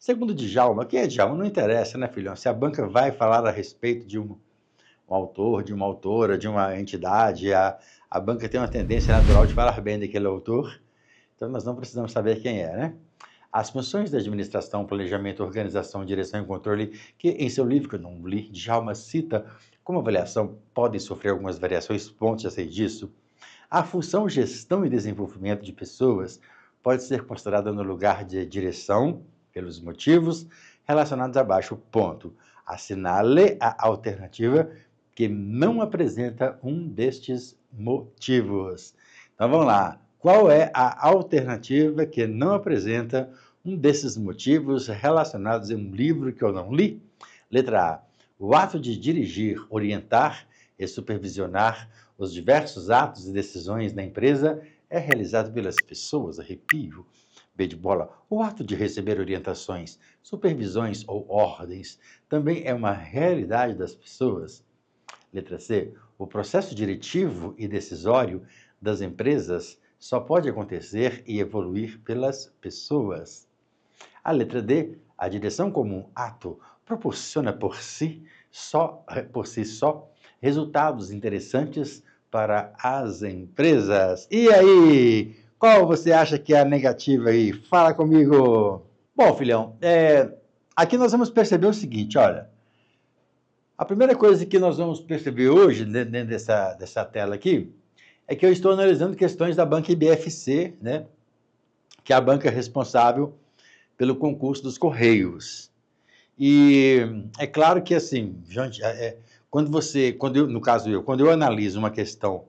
Segundo Djalma, quem é Djalma? Não interessa, né, filhão? Se a banca vai falar a respeito de um autor, de uma autora, de uma entidade, a banca tem uma tendência natural de falar bem daquele autor, então nós não precisamos saber quem é, né? As funções da administração, planejamento, organização, direção e controle, que em seu livro, que eu não li, Djalma cita como avaliação, podem sofrer algumas variações, pontos já sei disso. A função gestão e desenvolvimento de pessoas pode ser considerada no lugar de direção, pelos motivos relacionados abaixo, ponto. Assinale a alternativa que não apresenta um destes motivos. Então vamos lá. Qual é a alternativa que não apresenta um desses motivos relacionados em um livro que eu não li? Letra A. O ato de dirigir, orientar e supervisionar os diversos atos e decisões da empresa é realizado pelas pessoas, arrepio. B de bola. O ato de receber orientações, supervisões ou ordens também é uma realidade das pessoas. Letra C. O processo diretivo e decisório das empresas só pode acontecer e evoluir pelas pessoas. A letra D. A direção como um ato proporciona por si só resultados interessantes para as empresas. E aí, qual você acha que é a negativa aí? Fala comigo. Bom, filhão, aqui nós vamos perceber o seguinte, olha. A primeira coisa que nós vamos perceber hoje, dentro dessa tela aqui, é que eu estou analisando questões da banca IBFC, né? Que é a banca responsável pelo concurso dos Correios. E é claro que, assim, quando eu analiso uma questão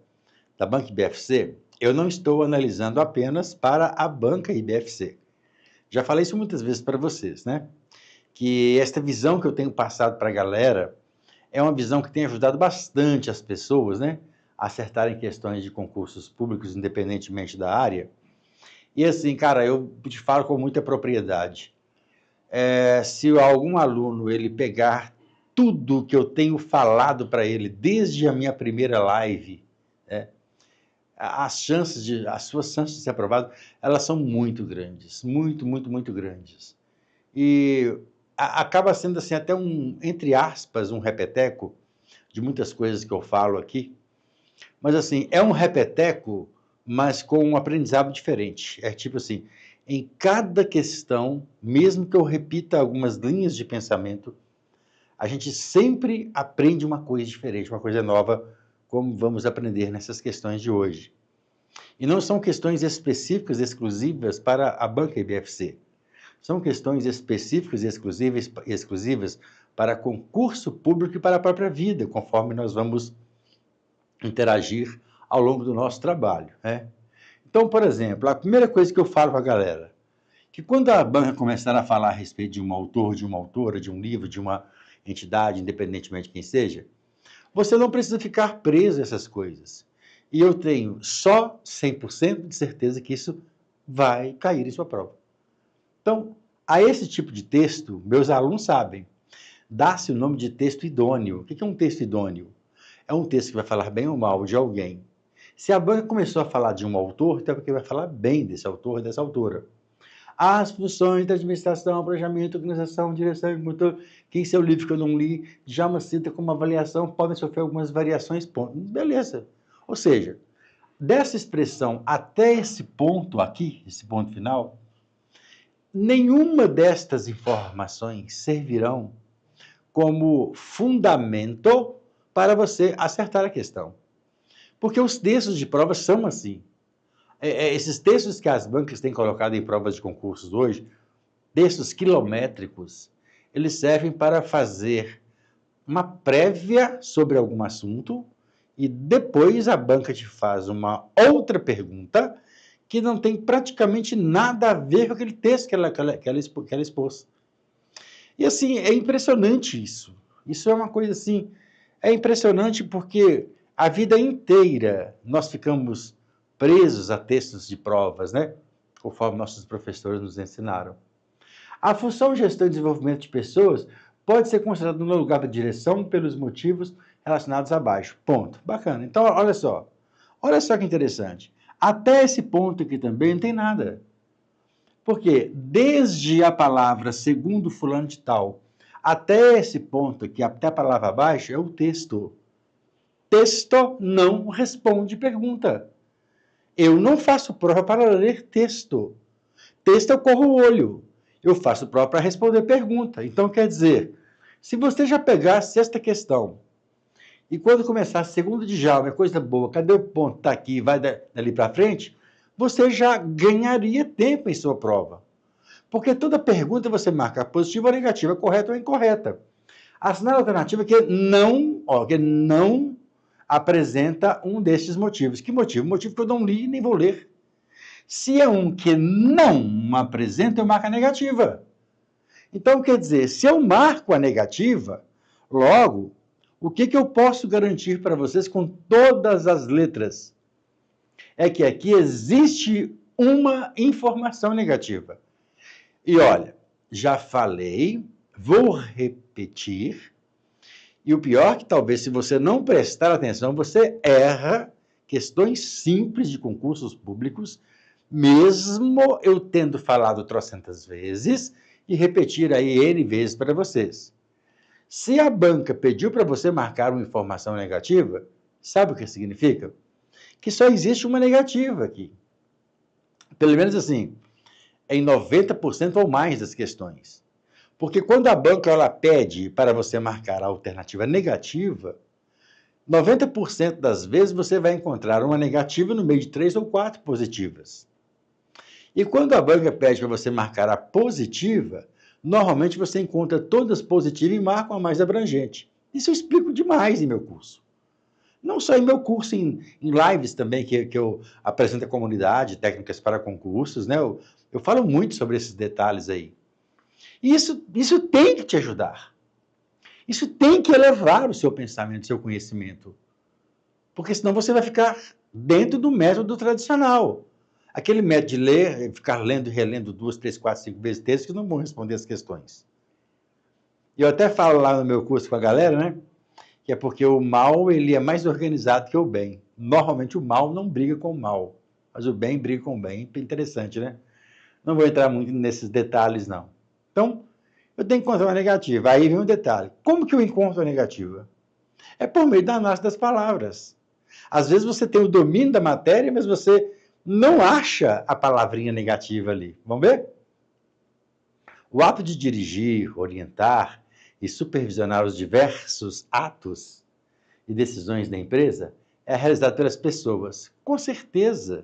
da banca IBFC, eu não estou analisando apenas para a banca IBFC. Já falei isso muitas vezes para vocês, né? Que esta visão que eu tenho passado para a galera é uma visão que tem ajudado bastante as pessoas, né? A acertarem questões de concursos públicos, independentemente da área. E assim, cara, eu te falo com muita propriedade. Se algum aluno ele pegar tudo que eu tenho falado para ele desde a minha primeira live, as suas chances de ser aprovado, elas são muito grandes, muito grandes. E acaba sendo assim até entre aspas, um repeteco de muitas coisas que eu falo aqui, mas assim, é um repeteco, mas com um aprendizado diferente. É tipo assim, em cada questão, mesmo que eu repita algumas linhas de pensamento, a gente sempre aprende uma coisa diferente, uma coisa nova, como vamos aprender nessas questões de hoje. E não são questões específicas, exclusivas para a banca IBFC. São questões específicas e exclusivas para concurso público e para a própria vida, conforme nós vamos interagir ao longo do nosso trabalho, né? Então, por exemplo, a primeira coisa que eu falo para a galera, que quando a banca começar a falar a respeito de um autor, de uma autora, de um livro, de uma entidade, independentemente de quem seja, você não precisa ficar preso a essas coisas. E eu tenho só 100% de certeza que isso vai cair em sua prova. Então, a esse tipo de texto, meus alunos sabem, dá-se o nome de texto idôneo. O que é um texto idôneo? É um texto que vai falar bem ou mal de alguém. Se a banca começou a falar de um autor, então é porque vai falar bem desse autor e dessa autora. As funções da administração, planejamento, organização, direção e motor, que em seu livro que eu não li, já me cita como avaliação, podem sofrer algumas variações, ponto. Beleza. Ou seja, dessa expressão até esse ponto aqui, esse ponto final, nenhuma destas informações servirão como fundamento para você acertar a questão. Porque os textos de prova são assim. Esses textos que as bancas têm colocado em provas de concursos hoje, textos quilométricos, eles servem para fazer uma prévia sobre algum assunto e depois a banca te faz uma outra pergunta que não tem praticamente nada a ver com aquele texto que ela expôs. E assim, é impressionante isso. Isso é uma coisa assim, é impressionante porque a vida inteira nós ficamos presos a textos de provas, né? Conforme nossos professores nos ensinaram. A função gestão e desenvolvimento de pessoas pode ser considerada no lugar da direção pelos motivos relacionados abaixo. Ponto. Bacana. Então, olha só. Olha só que interessante. Até esse ponto aqui também não tem nada. Porque desde a palavra segundo fulano de tal, até esse ponto aqui, até a palavra abaixo, é o texto. Texto não responde pergunta. Eu não faço prova para ler texto. Texto eu corro o olho. Eu faço prova para responder pergunta. Então, quer dizer, se você já pegasse esta questão, e quando começar a segunda de Djalma, é coisa boa, cadê o ponto? Está aqui, vai dali para frente, você já ganharia tempo em sua prova. Porque toda pergunta você marca positiva ou negativa, correta ou incorreta. Assinar a alternativa que não apresenta um destes motivos. Que motivo? Motivo que eu não li e nem vou ler. Se é um que não apresenta, eu marco a negativa. Então, quer dizer, se eu marco a negativa, logo, o que eu posso garantir para vocês com todas as letras? É que aqui existe uma informação negativa. E olha, já falei, vou repetir, e o pior é que talvez se você não prestar atenção, você erra questões simples de concursos públicos, mesmo eu tendo falado trocentas vezes e repetir aí N vezes para vocês. Se a banca pediu para você marcar uma informação negativa, sabe o que significa? Que só existe uma negativa aqui. Pelo menos assim, em 90% ou mais das questões. Porque quando a banca ela pede para você marcar a alternativa negativa, 90% das vezes você vai encontrar uma negativa no meio de 3 ou 4 positivas. E quando a banca pede para você marcar a positiva, normalmente você encontra todas positivas e marca uma mais abrangente. Isso eu explico demais em meu curso. Não só em meu curso, em lives também, que eu apresento a comunidade, técnicas para concursos, né? Eu falo muito sobre esses detalhes aí. E isso tem que te ajudar. Isso tem que elevar o seu pensamento, o seu conhecimento. Porque senão você vai ficar dentro do método tradicional. Aquele método de ler, ficar lendo e relendo 2, 3, 4, 5 vezes textos que não vão responder as questões. Eu até falo lá no meu curso com a galera, né? Que é porque o mal ele é mais organizado que o bem. Normalmente o mal não briga com o mal, mas o bem briga com o bem. Interessante, né? Não vou entrar muito nesses detalhes, não. Então, eu tenho que encontrar uma negativa. Aí vem um detalhe. Como que eu encontro a negativa? É por meio da análise das palavras. Às vezes você tem o domínio da matéria, mas você não acha a palavrinha negativa ali. Vamos ver? O ato de dirigir, orientar e supervisionar os diversos atos e decisões da empresa é realizado pelas pessoas. Com certeza.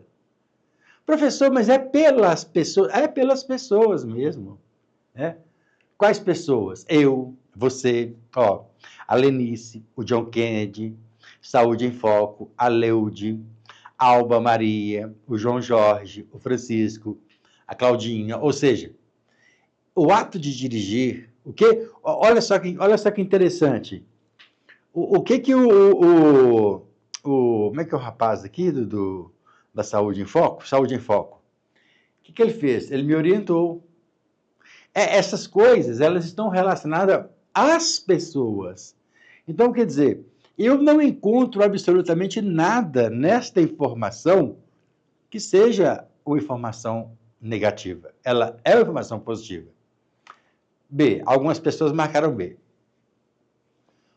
Professor, mas é pelas pessoas? É pelas pessoas mesmo. Né? Quais pessoas? Eu, você, a Lenice, o John Kennedy, Saúde em Foco, a Leude, a Alba Maria, o João Jorge, o Francisco, a Claudinha. Ou seja, o ato de dirigir, o que? Olha só que interessante. O que que como é que é o rapaz aqui da Saúde em Foco? Saúde em Foco. O que ele fez? Ele me orientou. Essas coisas, elas estão relacionadas às pessoas. Então, quer dizer, eu não encontro absolutamente nada nesta informação que seja uma informação negativa. Ela é uma informação positiva. B. Algumas pessoas marcaram B.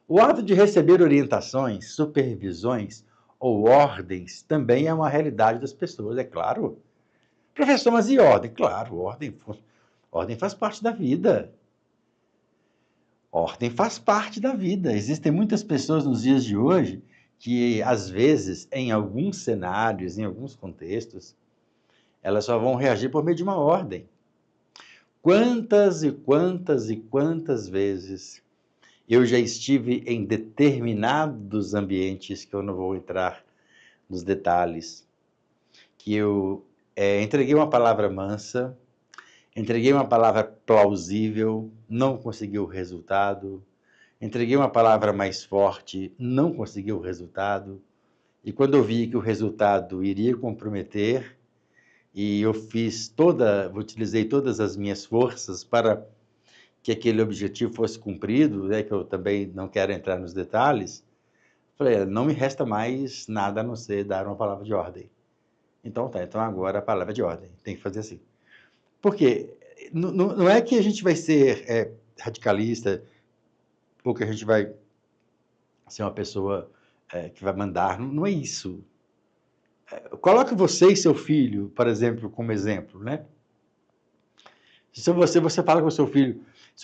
O ato de receber orientações, supervisões ou ordens também é uma realidade das pessoas, é claro. Professor, mas e ordem? Claro, ordem faz parte da vida. Ordem faz parte da vida. Existem muitas pessoas nos dias de hoje que, às vezes, em alguns cenários, em alguns contextos, elas só vão reagir por meio de uma ordem. Quantas e quantas e quantas vezes eu já estive em determinados ambientes, que eu não vou entrar nos detalhes, que eu entreguei uma palavra mansa, entreguei uma palavra plausível, não consegui o resultado, entreguei uma palavra mais forte, não consegui o resultado, e quando eu vi que o resultado iria comprometer, e eu utilizei todas as minhas forças para que aquele objetivo fosse cumprido, né, que eu também não quero entrar nos detalhes, falei, não me resta mais nada a não ser dar uma palavra de ordem. Então agora a palavra de ordem, tem que fazer assim. Por quê? Não é que a gente vai ser radicalista ou que a gente vai ser uma pessoa que vai mandar. Não é isso. Coloque você e seu filho, por exemplo, como exemplo, né? Se você fala com o seu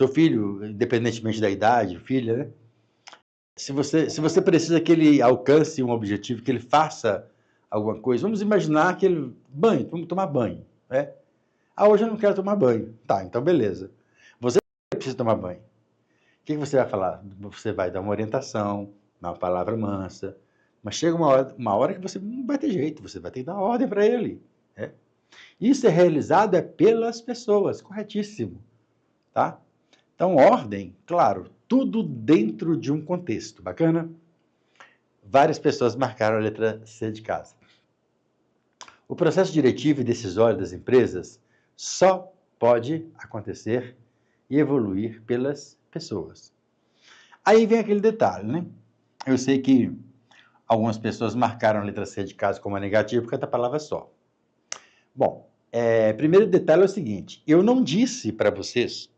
filho, independentemente da idade, filha, né? Se você precisa que ele alcance um objetivo, que ele faça alguma coisa, vamos imaginar que ele, vamos tomar banho, né? Ah, hoje eu não quero tomar banho. Tá, então beleza. Você precisa tomar banho. O que você vai falar? Você vai dar uma orientação, uma palavra mansa, mas chega uma hora que você não vai ter jeito, você vai ter que dar ordem para ele, né? Isso é realizado pelas pessoas, corretíssimo, tá? Então, ordem, claro, tudo dentro de um contexto, bacana? Várias pessoas marcaram a letra C de casa. O processo diretivo e decisório das empresas só pode acontecer e evoluir pelas pessoas. Aí vem aquele detalhe, né? Eu sei que algumas pessoas marcaram a letra C de casa como negativa por causa da palavra só. Bom, primeiro detalhe é o seguinte, eu não disse para vocês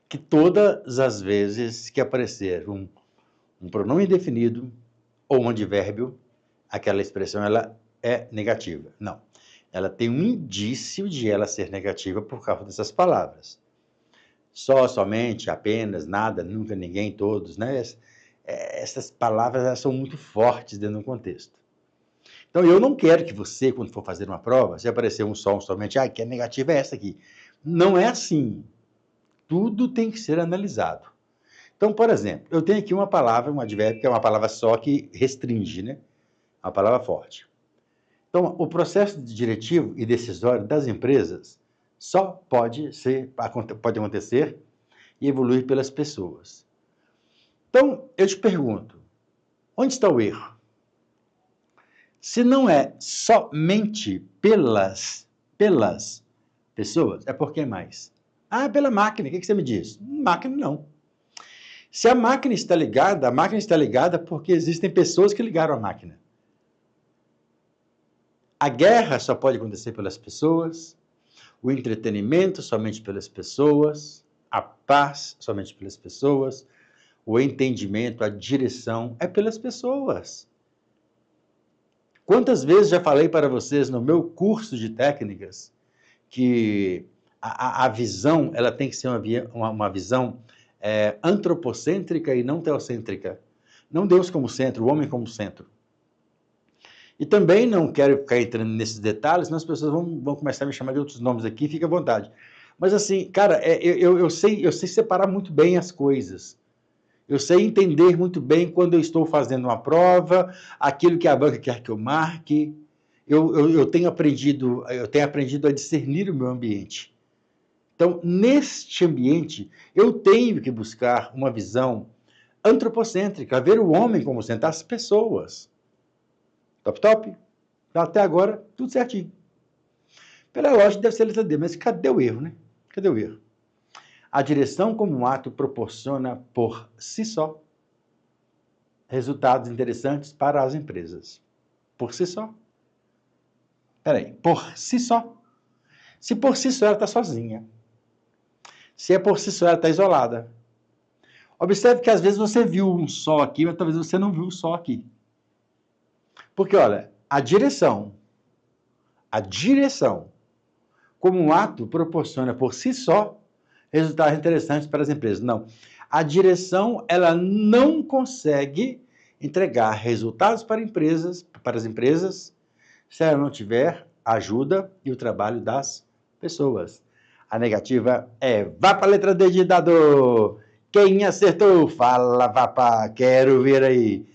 que todas as vezes que aparecer um pronome indefinido ou um advérbio, aquela expressão ela é negativa. Não. Ela tem um indício de ela ser negativa por causa dessas palavras. Só, somente, apenas, nada, nunca, ninguém, todos, né? Essas palavras elas são muito fortes dentro do contexto. Então, eu não quero que você, quando for fazer uma prova, se aparecer um só, um somente, que é negativa é essa aqui. Não é assim. Tudo tem que ser analisado. Então, por exemplo, eu tenho aqui uma palavra, um advérbio, que é uma palavra só que restringe, né? Uma palavra forte. Então, o processo diretivo e decisório das empresas só pode acontecer e evoluir pelas pessoas. Então, eu te pergunto, onde está o erro? Se não é somente pelas pessoas, é por quem mais? Ah, pela máquina. O que você me diz? Máquina não. Se a máquina está ligada porque existem pessoas que ligaram a máquina. A guerra só pode acontecer pelas pessoas, o entretenimento somente pelas pessoas, a paz somente pelas pessoas, o entendimento, a direção é pelas pessoas. Quantas vezes já falei para vocês no meu curso de técnicas que a visão ela tem que ser uma visão antropocêntrica e não teocêntrica. Não Deus como centro, o homem como centro. E também não quero ficar entrando nesses detalhes, senão as pessoas vão começar a me chamar de outros nomes aqui, fica à vontade. Mas assim, cara, eu sei separar muito bem as coisas. Eu sei entender muito bem quando eu estou fazendo uma prova, aquilo que a banca quer que eu marque. Eu tenho aprendido a discernir o meu ambiente. Então, neste ambiente, eu tenho que buscar uma visão antropocêntrica, ver o homem como centro, as pessoas. Top, top? Então, até agora, tudo certinho. Pela lógica, deve ser letra D, mas cadê o erro, né? Cadê o erro? A direção como um ato proporciona, por si só, resultados interessantes para as empresas. Por si só. Peraí, por si só. Se por si só ela está sozinha. Se é por si só ela está isolada. Observe que às vezes você viu um só aqui, mas talvez você não viu o só aqui. Porque, olha, a direção, como um ato, proporciona por si só resultados interessantes para as empresas. Não. A direção, ela não consegue entregar resultados para as empresas, se ela não tiver ajuda e o trabalho das pessoas. A negativa é vá para a letra D de dado. Quem acertou? Fala, vá para, quero ver aí.